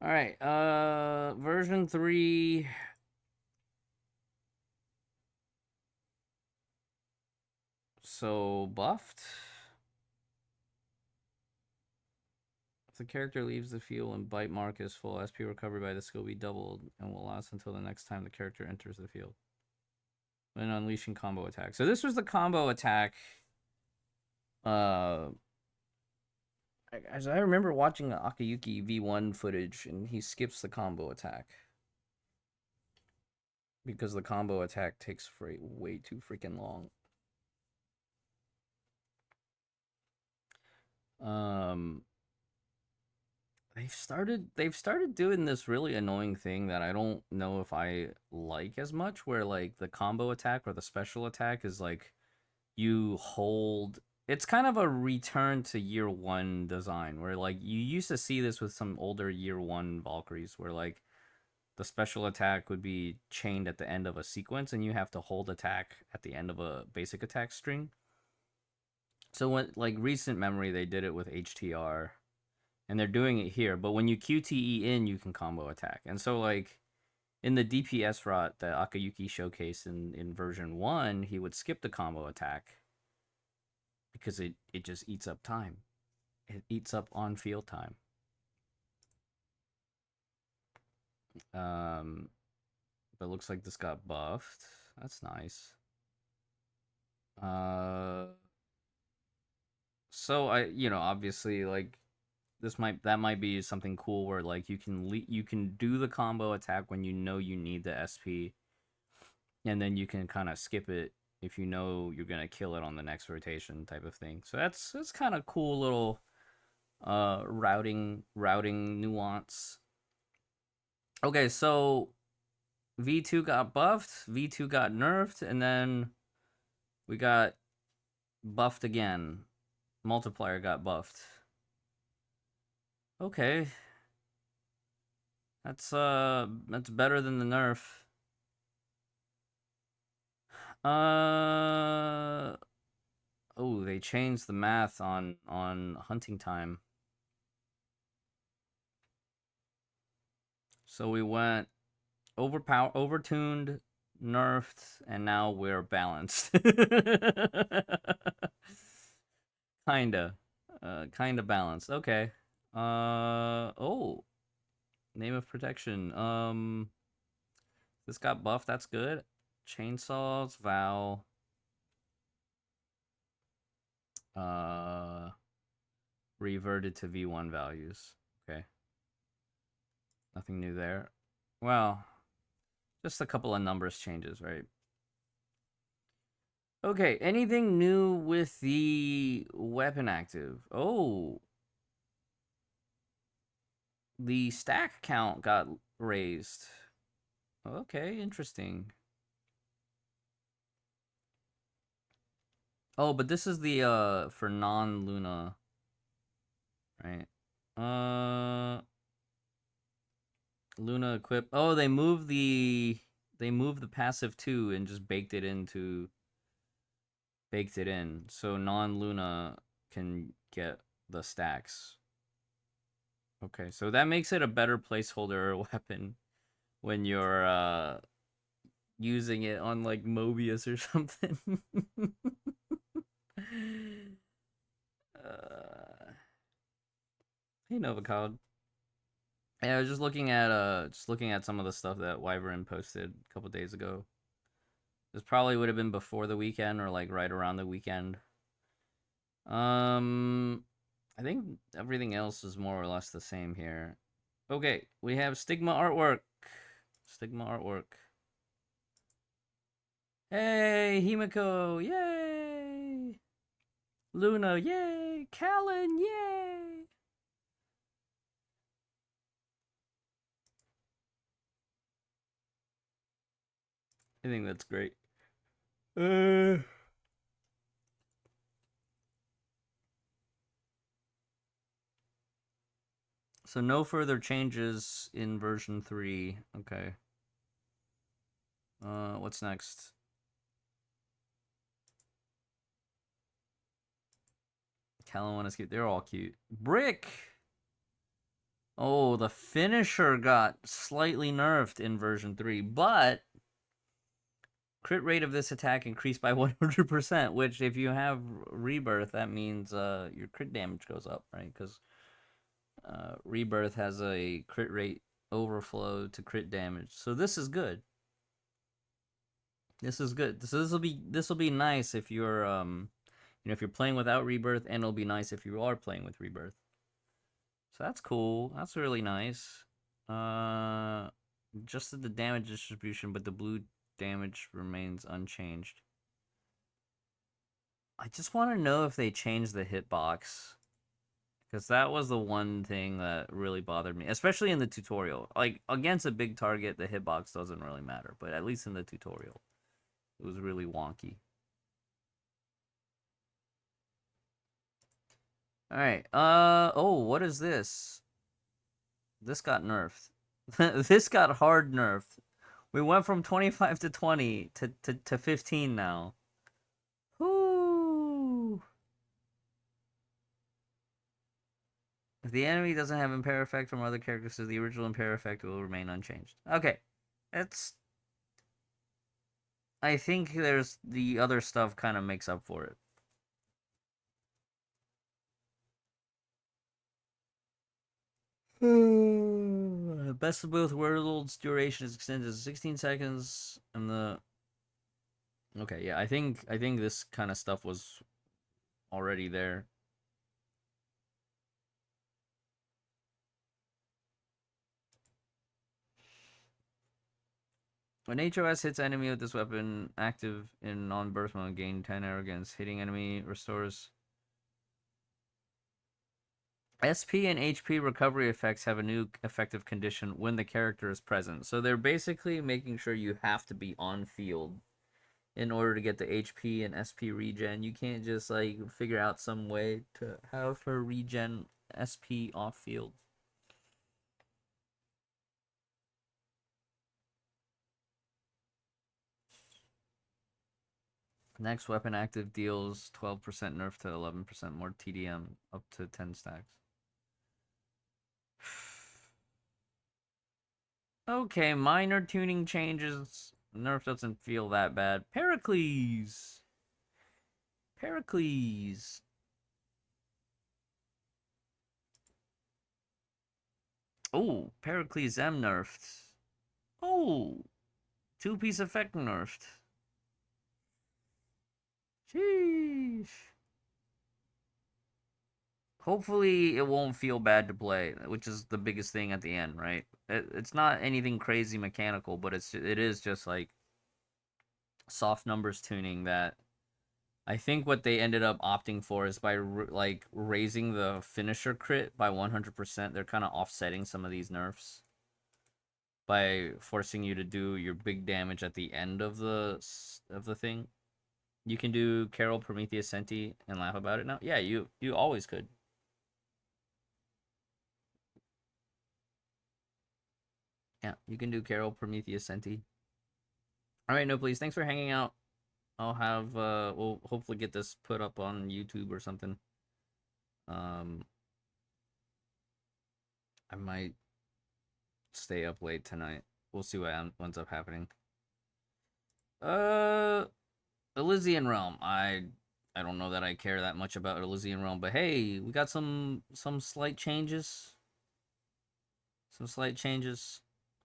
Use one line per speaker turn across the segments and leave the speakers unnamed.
All right. Version 3. So buffed. If the character leaves the field and bite mark is full, SP recovery by the skill be doubled and will last until the next time the character enters the field. When unleashing combo attack. So this was the combo attack. Uh, as I remember watching the Akayuki V1 footage, and he skips the combo attack because the combo attack takes way too freaking long. Um, they've started doing this really annoying thing that I don't know if I like as much, where like the combo attack or the special attack is like you hold. It's kind of a return to year one design where like you used to see this with some older year one Valkyries where like the special attack would be chained at the end of a sequence and you have to hold attack at the end of a basic attack string. So when like recent memory they did it with HTR and they're doing it here, but when you QTE in you can combo attack. And so like in the DPS rot that Akayuki showcased in version 1, he would skip the combo attack because it just eats up time. It eats up on field time. Um, but it looks like this got buffed. That's nice. Uh, so obviously like that might be something cool where like you can do the combo attack when you know you need the SP, and then you can kind of skip it if you know you're gonna kill it on the next rotation type of thing. So that's kind of cool little routing nuance. Okay, so V2 got buffed, V2 got nerfed, and then we got buffed again. Multiplier got buffed. Okay. That's better than the nerf. Uh oh, they changed the math on hunting time. So we went overtuned, nerfed, and now we're balanced. kinda. Kinda balanced. Okay. Oh, name of protection. This got buffed, that's good. Chainsaws, Vow. Uh Reverted to V1 values. Okay. Nothing new there. Well, just a couple of numbers changes, right? Okay, anything new with the weapon active? Oh, the stack count got raised. Okay, interesting. Oh, but this is the for non-Luna, right? Uh Luna equip. Oh, they moved the passive 2 and just baked it in. So non-Luna can get the stacks. Okay, so that makes it a better placeholder weapon when you're using it on like Mobius or something. Hey Novacod. Yeah, I was just looking at some of the stuff that Wyvern posted a couple days ago. This probably would have been before the weekend or like right around the weekend. Um I think everything else is more or less the same here. Okay, we have Stigma artwork. Stigma artwork. Hey, Himiko, yay! Luna, yay! Callan, yay! I think that's great. Uh, so no further changes in version 3. Okay. What's next? Callan one is cute. They're all cute. Brick! Oh, the finisher got slightly nerfed in version 3, but crit rate of this attack increased by 100%, which if you have rebirth, that means your crit damage goes up, right? Because rebirth has a crit rate overflow to crit damage. So this is good. This is good. So this will be nice if you're if you're playing without rebirth, and it'll be nice if you are playing with rebirth. So that's cool. That's really nice. Uh, adjusted the damage distribution, but the blue damage remains unchanged. I just want to know if they changed the hitbox, because that was the one thing that really bothered me, especially in the tutorial. Like, against a big target, the hitbox doesn't really matter, but at least in the tutorial, it was really wonky. All right. Oh, what is this? This got nerfed. This got hard nerfed. We went from 25 to 20 to 15 now. Whoo! If the enemy doesn't have impair effect from other characters, so the original impair effect will remain unchanged. Okay. It's... I think there's... the other stuff kind of makes up for it. Best of both worlds duration is extended to 16 seconds, and the... Okay, yeah, I think this kind of stuff was already there. When HOS hits enemy with this weapon active in non-burst mode, gain 10 arrogance. Hitting enemy restores SP and HP recovery effects have a new effective condition when the character is present. So they're basically making sure you have to be on field in order to get the HP and SP regen. You can't just like figure out some way to have her regen SP off field. Next weapon active deals 12% nerf to 11% more TDM up to 10 stacks. Okay, minor tuning changes. Nerf doesn't feel that bad. Pericles! Pericles! Oh, Pericles M nerfed. Oh, two-piece effect nerfed. Sheesh. Hopefully it won't feel bad to play, which is the biggest thing at the end, right? It's not anything crazy mechanical, but it is just like soft numbers tuning that I think what they ended up opting for is by like raising the finisher crit by 100%. They're kind of offsetting some of these nerfs by forcing you to do your big damage at the end of the thing. You can do Carol Prometheus Senti and laugh about it now. Yeah, you always could. Yeah, you can do Carol Prometheus Senti. All right, no, please. Thanks for hanging out. I'll have we'll hopefully get this put up on YouTube or something. I might stay up late tonight. We'll see what ends up happening. Uh, Elysian Realm. I don't know that I care that much about Elysian Realm, but hey, we got some slight changes. Some slight changes.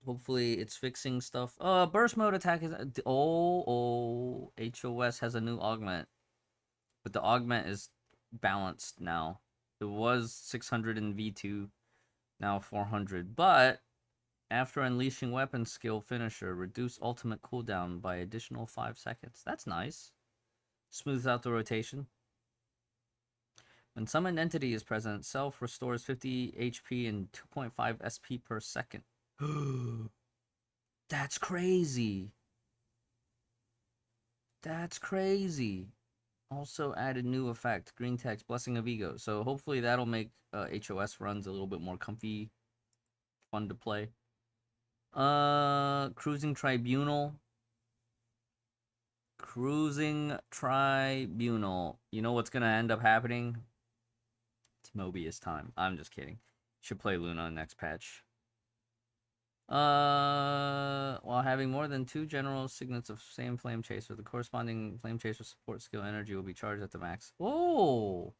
Hopefully it's fixing stuff. Burst mode attack is HOS has a new augment. But the augment is balanced now. It was 600 in V2, now 400. But after unleashing weapon skill finisher, reduce ultimate cooldown by additional 5 seconds. That's nice. Smooths out the rotation. When summoned entity is present, self restores 50 HP and 2.5 SP per second. That's crazy. That's crazy. Also added new effect, green text, Blessing of Ego. So hopefully that'll make HOS runs a little bit more comfy, fun to play. Cruising Tribunal. Cruising Tribunal. You know what's gonna end up happening? It's Mobius time. I'm just kidding. Should play Luna next patch. While having more than 2 general signets of same flame chaser, the corresponding flame chaser support skill energy will be charged at the max. Whoa!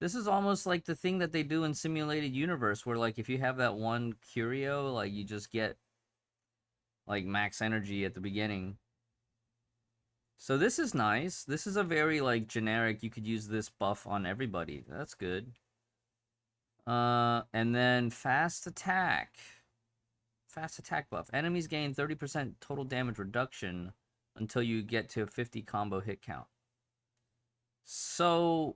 This is almost like the thing that they do in Simulated Universe, where like if you have that one curio, like you just get like max energy at the beginning. So this is nice. This is a very like generic, you could use this buff on everybody. That's good. And then fast attack. Fast attack buff. Enemies gain 30% total damage reduction until you get to a 50 combo hit count. So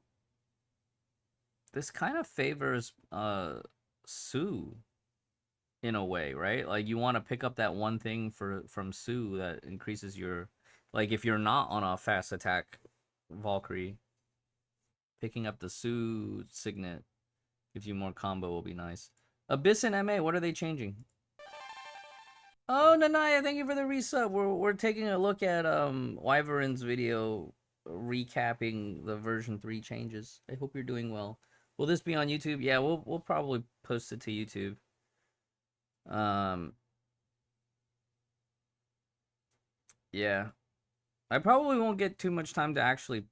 this kind of favors Sue in a way, right? Like you want to pick up that one thing from Sue that increases your, like if you're not on a fast attack Valkyrie, picking up the Sue signet gives you more combo will be nice. Abyss and MA, what are they changing? Oh, Nanaya, thank you for the resub. We're taking a look at Wyvern's video recapping the version 3 changes. I hope you're doing well. Will this be on YouTube? Yeah, we'll probably post it to YouTube. Yeah. I probably won't get too much time to actually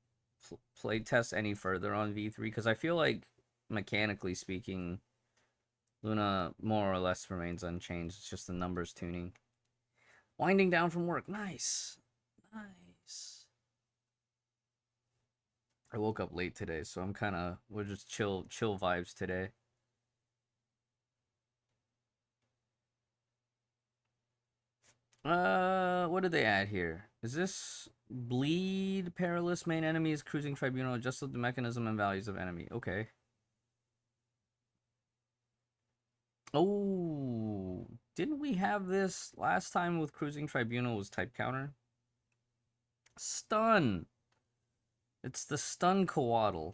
play test any further on V3 because I feel like mechanically speaking Luna more or less remains unchanged. It's just the numbers tuning. Winding down from work. Nice. Nice. I woke up late today, so I'm kind of, we're just chill vibes today. What did they add here? Is this bleed perilous main enemies cruising tribunal adjusted the mechanism and values of enemy? Okay. Oh, didn't we have this last time with cruising tribunal was type counter? Stun. It's the stun coatl.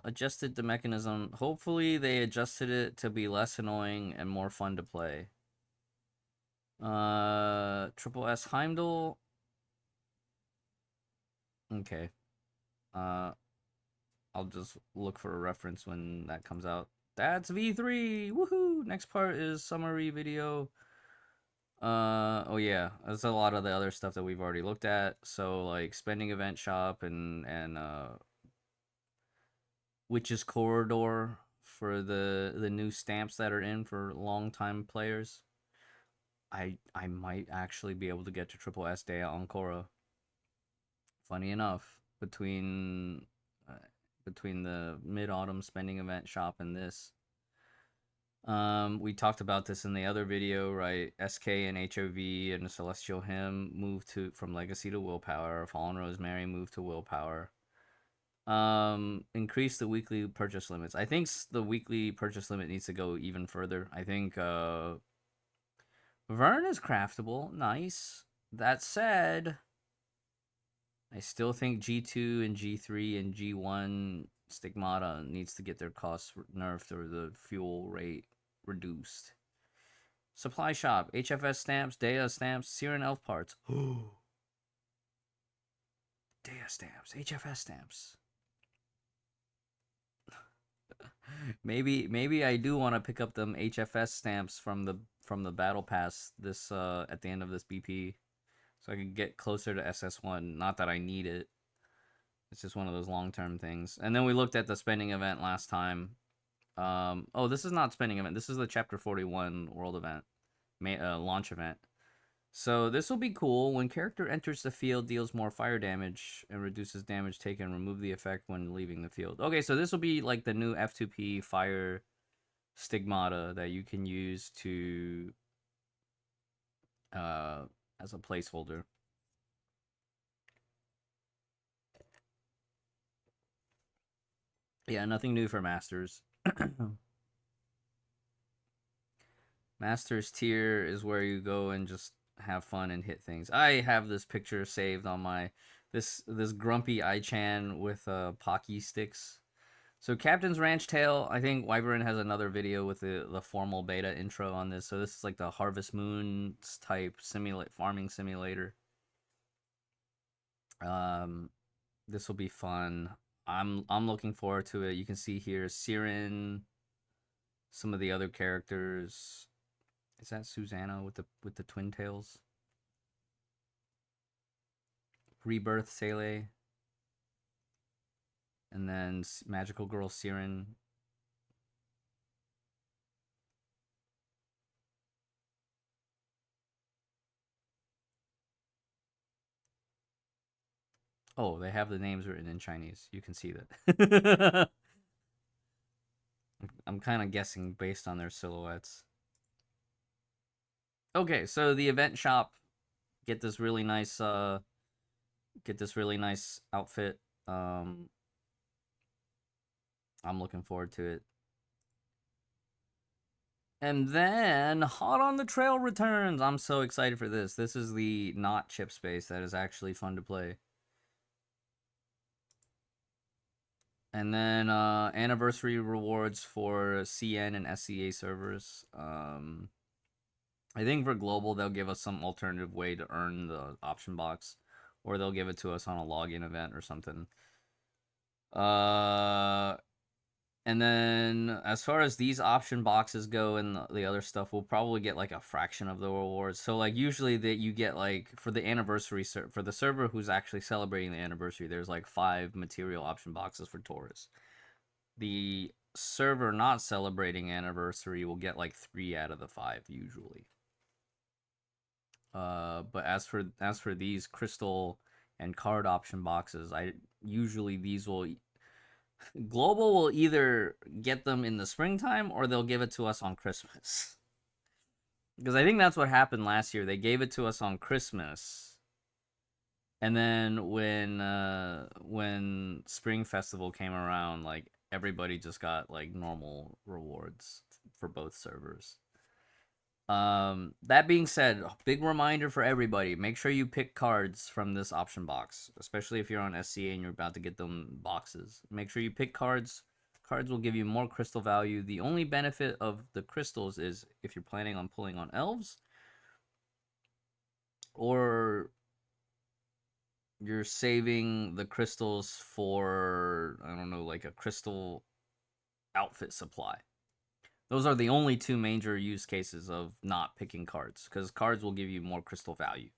Adjusted the mechanism. Hopefully they adjusted it to be less annoying and more fun to play. Triple S Heimdall. Okay. I'll just look for a reference when that comes out. That's V3! Woohoo! Next part is summary video. Oh yeah, that's a lot of the other stuff that we've already looked at. So like spending event shop and Witch's Corridor for the new stamps that are in for long-time players. I might actually be able to get to Triple S Dea Ancora. Funny enough, between the mid-autumn spending event shop and this. We talked about this in the other video, right? SK and HOV and the Celestial Hymn moved from Legacy to Willpower. Fallen Rosemary moved to Willpower. Increase the weekly purchase limits. I think the weekly purchase limit needs to go even further. I think Vern is craftable. Nice. That said, I still think G2 and G3 and G1 Stigmata needs to get their costs nerfed or the fuel rate reduced. Supply shop, HFS stamps, Dea stamps, Siren Elf parts. Dea stamps, HFS stamps. maybe I do want to pick up them HFS stamps from the battle pass this at the end of this BP, so I can get closer to SS1. Not that I need it. It's just one of those long-term things. And then we looked at the spending event last time. Oh, this is not spending event. This is the Chapter 41 world event, launch event. So this will be cool. When character enters the field, deals more fire damage and reduces damage taken. Remove the effect when leaving the field. Okay, so this will be like the new F2P fire stigmata that you can use to as a placeholder. Yeah, nothing new for Masters. Masters tier is where you go and just have fun and hit things. I have this picture saved on my this grumpy Ichan with Pocky sticks. So Captain's Ranch Tale, I think Wyvern has another video with the formal beta intro on this. So this is like the Harvest Moon type farming simulator. This will be fun. I'm looking forward to it. You can see here Siren, some of the other characters. Is that Susanna with the twin tails? Rebirth Sele, and then Magical Girl Siren. Oh, they have the names written in Chinese. You can see that. I'm kind of guessing based on their silhouettes. Okay, so the event shop, get this really nice outfit. Um I'm looking forward to it. And then Hot on the Trail returns. I'm so excited for this. This is the not chip space that is actually fun to play. And then anniversary rewards for CN and SCA servers. I think for global they'll give us some alternative way to earn the option box, or they'll give it to us on a login event or something. Uh, and then as far as these option boxes go and the other stuff, we'll probably get like a fraction of the rewards. So like usually that you get like for the anniversary for the server who's actually celebrating the anniversary, there's like 5 material option boxes for Taurus. The server not celebrating anniversary will get like 3 out of the 5 usually. But as for these crystal and card option boxes, I usually these will global will either get them in the springtime or they'll give it to us on Christmas. Because I think that's what happened last year. They gave it to us on Christmas, and then when Spring Festival came around, like everybody just got like normal rewards for both servers. That being said, big reminder for everybody: make sure you pick cards from this option box, especially if you're on SCA and you're about to get them boxes. Make sure you pick cards. Cards will give you more crystal value. The only benefit of the crystals is if you're planning on pulling on elves, or you're saving the crystals for, I don't know, like a crystal outfit supply. Those are the only 2 major use cases of not picking cards, because cards will give you more crystal value.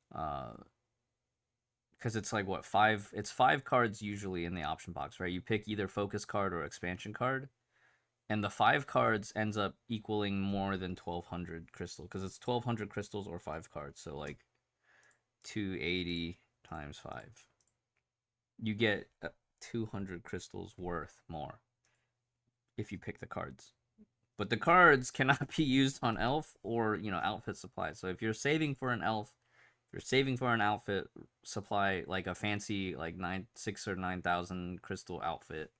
Because it's like what 5? It's 5 cards usually in the option box, right? You pick either focus card or expansion card, and the 5 cards ends up equaling more than 1,200 crystal, because it's 1,200 crystals or 5 cards. So like 280 times 5, you get 200 crystals worth more if you pick the cards. But the cards cannot be used on elf or outfit supply. So if you're saving for an elf, if you're saving for an outfit supply, like a fancy like 6 or 9,000 crystal outfit,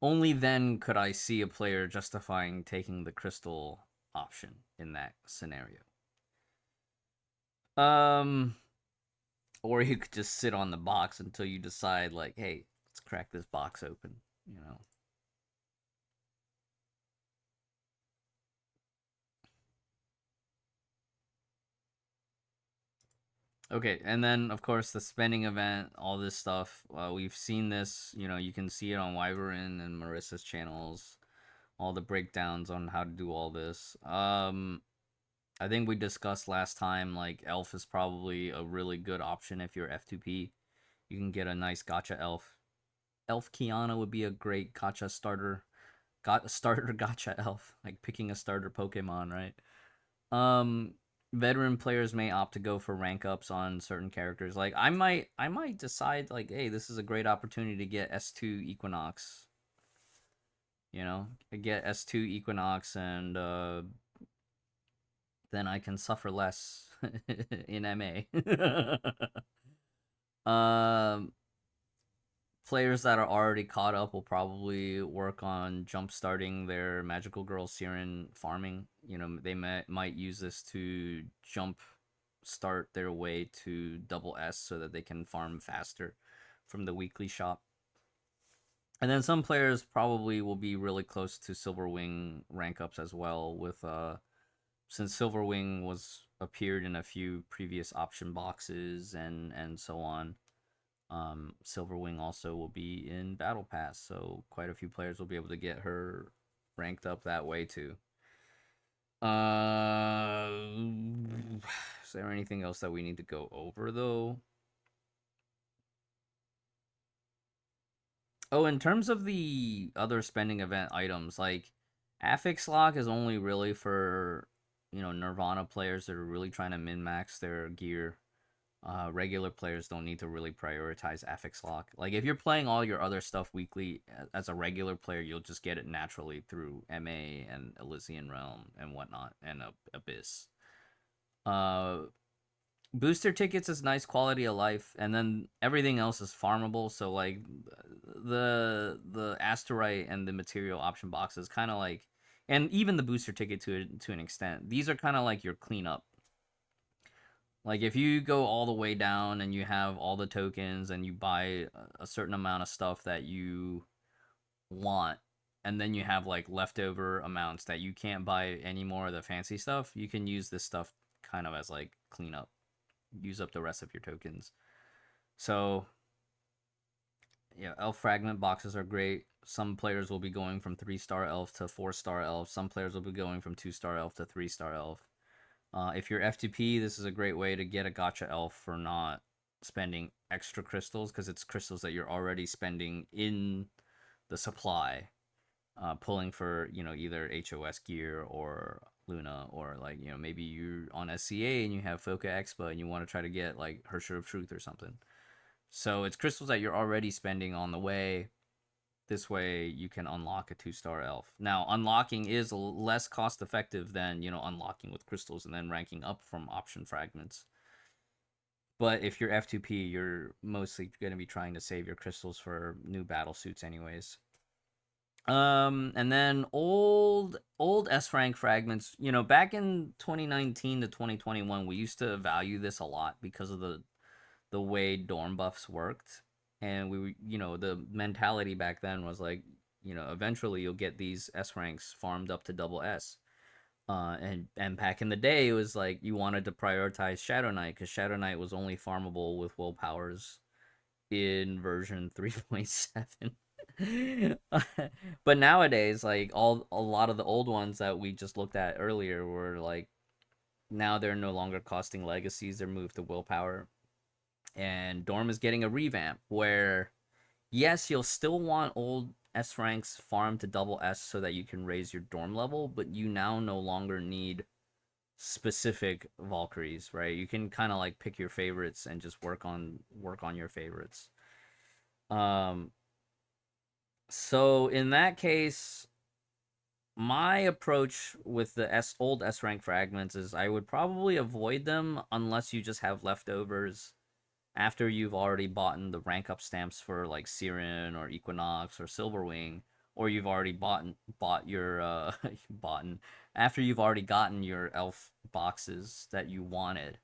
only then could I see a player justifying taking the crystal option in that scenario. Or you could just sit on the box until you decide, like, hey, let's crack this box open. Okay, and then of course the spending event, all this stuff. We've seen this. You can see it on Wyvern and Marissa's channels. All the breakdowns on how to do all this. I think we discussed last time, like Elf is probably a really good option if you're F2P. You can get a nice gotcha Elf. Elf Kiana would be a great gotcha starter. Got a starter gotcha Elf, like picking a starter Pokemon, right? Um, Veteran players may opt to go for rank ups on certain characters. Like I might decide like, hey, this is a great opportunity to get S2 Equinox. Get S2 Equinox, and then I can suffer less in MA. um, Players that are already caught up will probably work on jump starting their Magical Girl Siren farming. They might use this to jump start their way to double S so that they can farm faster from the weekly shop. And then some players probably will be really close to Silverwing rank ups as well, with since Silverwing was appeared in a few previous option boxes and so on. Silverwing also will be in Battle Pass, so quite a few players will be able to get her ranked up that way too. Uh, is there anything else that we need to go over though? Oh, in terms of the other spending event items, like Affix Lock is only really for Nirvana players that are really trying to min max their gear. Regular players don't need to really prioritize Affix Lock. Like if you're playing all your other stuff weekly as a regular player, you'll just get it naturally through MA and Elysian Realm and whatnot and Abyss. Uh, Booster tickets is nice quality of life, and then everything else is farmable. So like the asterite and the material option boxes, kind of like, and even the booster ticket to an extent. These are kind of like your cleanup. Like if you go all the way down and you have all the tokens and you buy a certain amount of stuff that you want, and then you have like leftover amounts that you can't buy any more of the fancy stuff, you can use this stuff kind of as like cleanup. Use up the rest of your tokens. So yeah, elf fragment boxes are great. Some players will be going from 3-star elf to 4-star elf. Some players will be going from 2-star elf to 3-star elf. If you're FTP, this is a great way to get a gotcha elf for not spending extra crystals, because it's crystals that you're already spending in the supply, pulling for either HOS gear or Luna, or like maybe you're on SCA and you have Foca Expa and you want to try to get like Hersher of Truth or something. So it's crystals that you're already spending on the way. This way you can unlock a 2-star elf. Now, unlocking is less cost effective than, unlocking with crystals and then ranking up from option fragments. But if you're F2P, you're mostly going to be trying to save your crystals for new battle suits anyways. And then old S rank fragments, back in 2019 to 2021, we used to value this a lot because of the way dorm buffs worked. And the mentality back then was like, eventually you'll get these S ranks farmed up to double S. And back in the day, it was like you wanted to prioritize Shadow Knight because Shadow Knight was only farmable with willpowers in version 3.7. But nowadays, like a lot of the old ones that we just looked at earlier were like, now they're no longer costing legacies, they're moved to willpower. And Dorm is getting a revamp where, yes, you'll still want old S ranks farm to double S so that you can raise your Dorm level, but you now no longer need specific Valkyries, right? You can kind of like pick your favorites and just work on your favorites. Um, so in that case, my approach with the old S rank fragments is I would probably avoid them unless you just have leftovers after you've already bought the rank up stamps for like Siren or Equinox or Silverwing, or you've already bought your bought after you've already gotten your elf boxes that you wanted,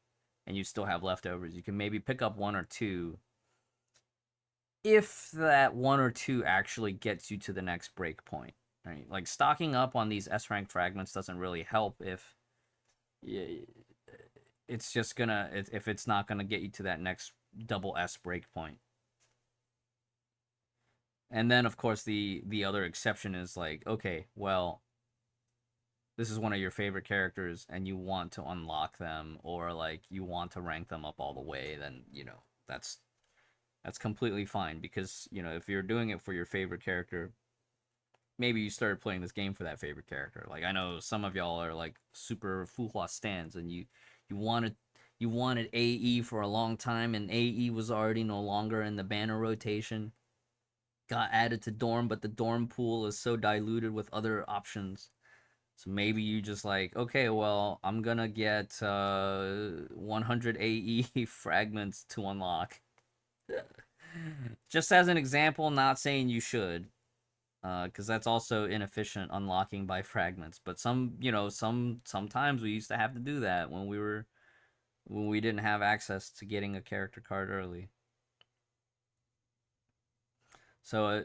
and you still have leftovers, you can maybe pick up one or two if that one or two actually gets you to the next break point. Right? Like stocking up on these S rank fragments doesn't really help if it's just gonna if it's not gonna get you to that next double S break point. And then of course the other exception is like, okay, well, this is one of your favorite characters and you want to unlock them, or like you want to rank them up all the way, then that's completely fine, because if you're doing it for your favorite character, maybe you started playing this game for that favorite character. Like I know some of y'all are like super Fuhua stands, and you wanted you wanted AE for a long time, and AE was already no longer in the banner rotation. Got added to Dorm, but the Dorm pool is so diluted with other options. So maybe you just like, okay, well, I'm gonna get 100 AE fragments to unlock. Just as an example, not saying you should, because that's also inefficient unlocking by fragments. But sometimes we used to have to do that when we didn't have access to getting a character card early. So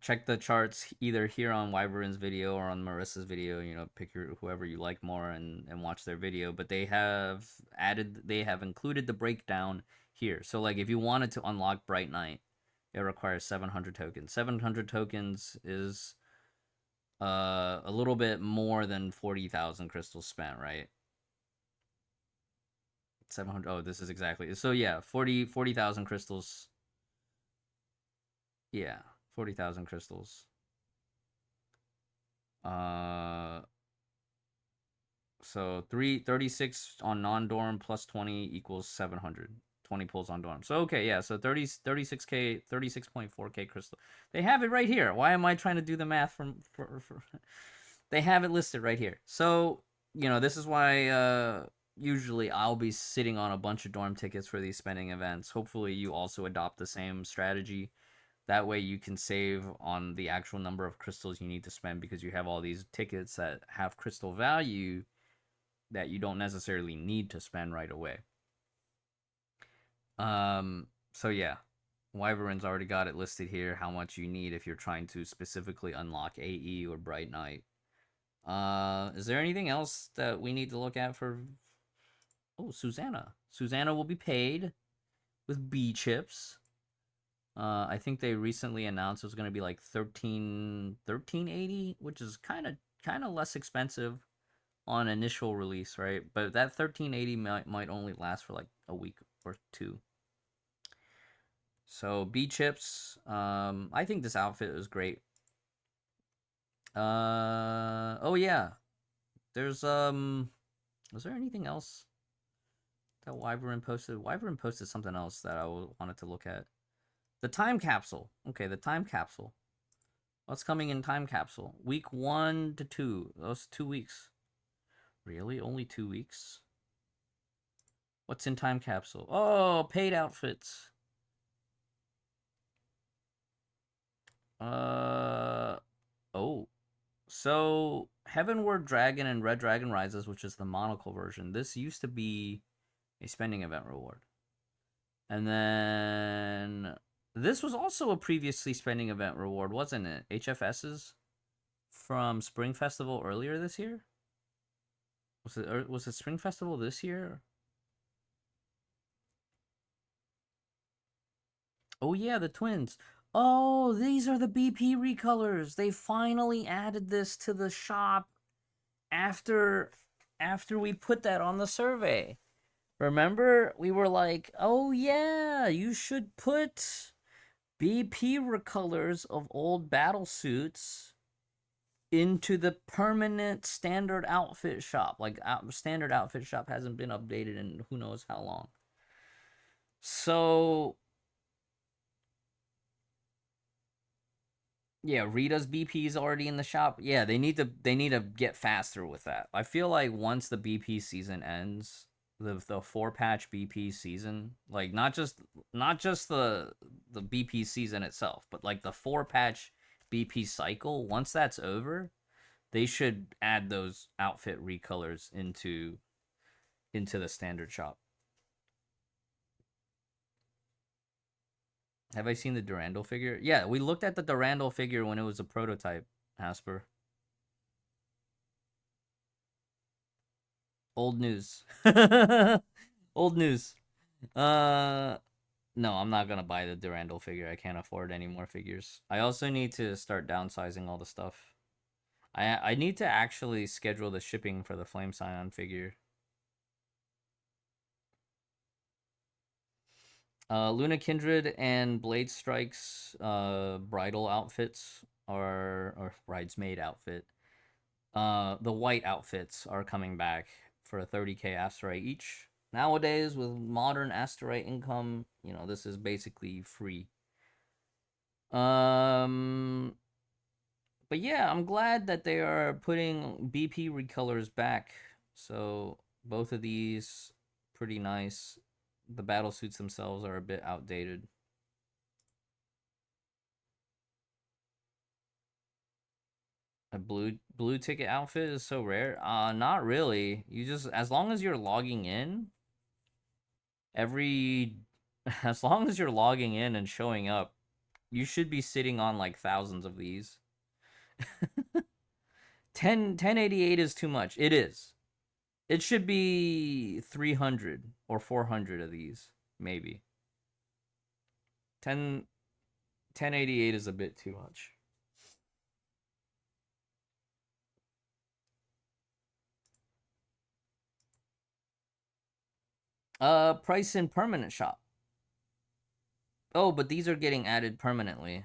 check the charts either here on Wyvern's video or on Marissa's video. Pick whoever you like more and watch their video. But they have included the breakdown here. So like if you wanted to unlock Bright Night, it requires 700 tokens. 700 tokens is a little bit more than 40,000 crystals spent, right? 700. Oh, this is exactly. So yeah, 40,000 crystals. Yeah, 40,000 crystals. Uh, so 36 on non-dorm plus 20 equals 700. 20 pulls on dorm. So okay, yeah. So 36k, 36.4k crystal. They have it right here. Why am I trying to do the math for They have it listed right here. So, this is why usually I'll be sitting on a bunch of dorm tickets for these spending events. Hopefully you also adopt the same strategy. That way you can save on the actual number of crystals you need to spend because you have all these tickets that have crystal value that you don't necessarily need to spend right away. So yeah, Wyvern's already got it listed here how much you need if you're trying to specifically unlock AE or Bright Night. Is there anything else that we need to look at for? Oh, Susanna. Susanna will be paid with B chips. I think they recently announced it was going to be like 1380, which is kind of less expensive on initial release, right? But that 1380 might only last for like a week or two. So B chips. I think this outfit is great. Oh yeah. There's Was there anything else that Wyvern posted? Wyvern posted something else that I wanted to look at. The time capsule. Okay, the time capsule. What's coming in time capsule? Week 1 to 2. Those 2 weeks. Really? Only 2 weeks? What's in time capsule? Oh, paid outfits. Oh. So, Heavenward Dragon and Red Dragon Rises, which is the monocle version. This used to be a spending event reward. And then this was also a previously spending event reward, wasn't it? HFS's from Spring Festival earlier this year? Was it Spring Festival this year? Oh yeah, the twins. Oh, these are the BP recolors. They finally added this to the shop after we put that on the survey. Remember, we were like, "Oh yeah, you should put BP recolors of old battle suits into the permanent standard outfit shop." Like, standard outfit shop hasn't been updated in who knows how long. So yeah, Rita's BP is already in the shop. Yeah, they need to get faster with that. I feel like once the BP season ends, the 4-patch BP season, like not just the BP season itself, but like the 4-patch BP cycle, once that's over, they should add those outfit recolors into the standard shop. Have I seen the Durandal figure? Yeah, we looked at the Durandal figure when it was a prototype, Asper. Old news. Old news. Uh no, I'm not gonna buy the Durandal figure. I can't afford any more figures. I also need to start downsizing all the stuff. I need to actually schedule the shipping for the Flame Scion figure. Luna Kindred and Blade Strike's bridal outfits or bridesmaid outfit. The white outfits are coming back for a 30k asteroid each. Nowadays, with modern asteroid income, this is basically free. Um, but yeah, I'm glad that they are putting BP recolors back. So both of these pretty nice. The battle suits themselves are a bit outdated. A blue ticket outfit is so rare. Not really. You just as long as you're logging in every as long as you're logging in and showing up You should be sitting on like thousands of these. 1088 is too much. It is. It should be 300 or 400 of these, maybe. 1088 is a bit too much. Price in permanent shop. Oh, but these are getting added permanently.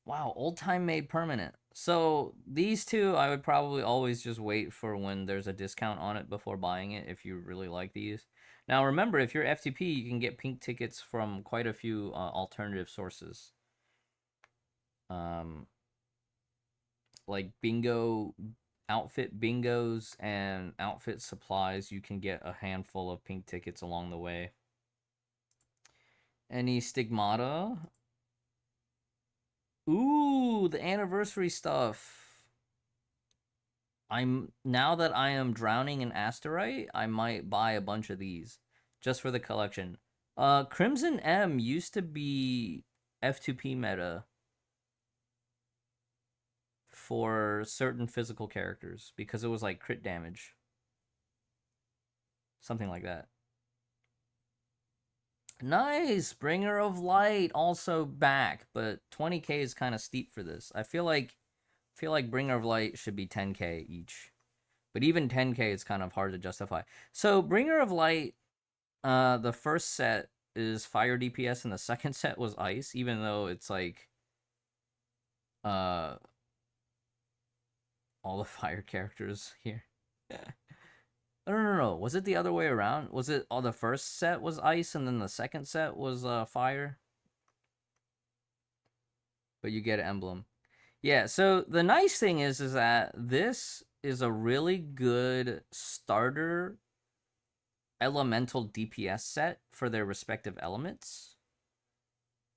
Wow, old time made permanent. So these two, I would probably always just wait for when there's a discount on it before buying it if you really like these. Now remember, if you're FTP, you can get pink tickets from quite a few alternative sources. Like bingo, outfit bingos and outfit supplies, you can get a handful of pink tickets along the way. Any Stigmata? Ooh, the anniversary stuff. Now that I am drowning in asterite, I might buy a bunch of these just for the collection. Crimson M used to be F2P meta for certain physical characters because it was like crit damage. Something like that. Nice! Bringer of Light also back, but 20k is kind of steep for this. I feel like Bringer of Light should be 10k each. But even 10k is kind of hard to justify. So Bringer of Light, the first set is fire DPS and the second set was ice, even though it's like all the fire characters here. No. Was it the other way around? Was it the first set was ice and then the second set was fire? But you get an emblem. Yeah, so the nice thing is that this is a really good starter elemental DPS set for their respective elements.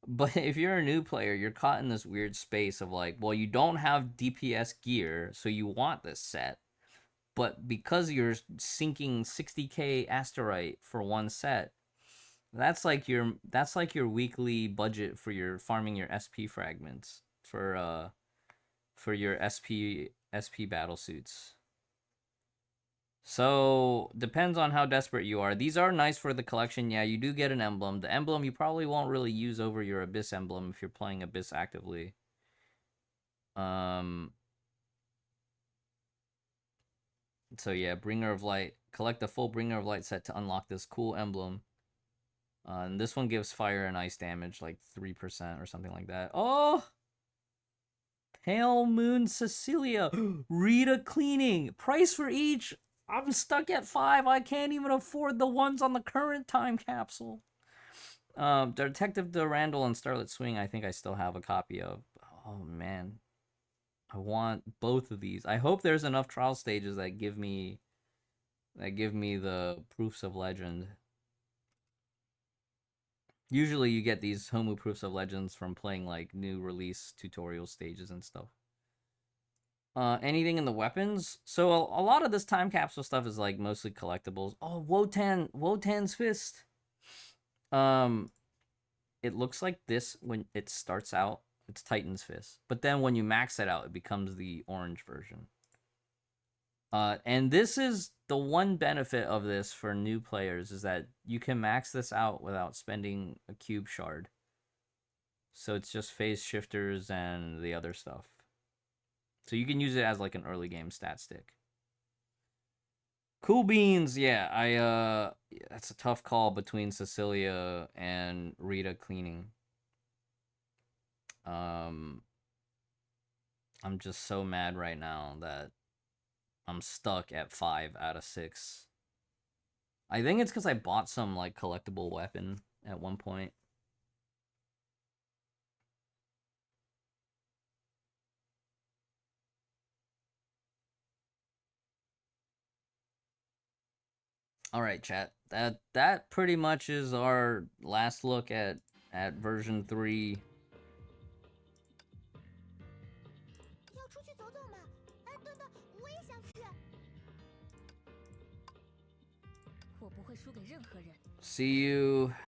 But if you're a new player, you're caught in this weird space of like, well, you don't have DPS gear, so you want this set. But because you're sinking 60k asterite for one set, that's like your weekly budget for your farming your SP fragments for your SP battle suits. So depends on how desperate you are. These are nice for the collection. Yeah, you do get an emblem. The emblem you probably won't really use over your Abyss emblem if you're playing Abyss actively. So yeah, Bringer of Light. Collect the full Bringer of Light set to unlock this cool emblem. And this one gives fire and ice damage, like 3% or something like that. Oh! Pale Moon Cecilia. Rita Cleaning. Price for each. I'm stuck at 5. I can't even afford the ones on the current time capsule. Detective Durandal and Starlit Swing, I think I still have a copy of. Oh, man. I want both of these. I hope there's enough trial stages that give me the proofs of legend. Usually you get these Homu proofs of legends from playing like new release tutorial stages and stuff. Anything in the weapons? So a lot of this time capsule stuff is like mostly collectibles. Oh, Wotan's fist. It looks like this when it starts out. It's Titan's fist, but then when you max it out, it becomes the orange version. And this is the one benefit of this for new players is that you can max this out without spending a cube shard. So it's just phase shifters and the other stuff. So you can use it as like an early game stat stick. Cool beans, yeah. That's a tough call between Cecilia and Rita Cleaning. I'm just so mad right now that I'm stuck at 5 out of 6. I think it's because I bought some like collectible weapon at one point. All right, chat. That pretty much is our last look at version 3. See you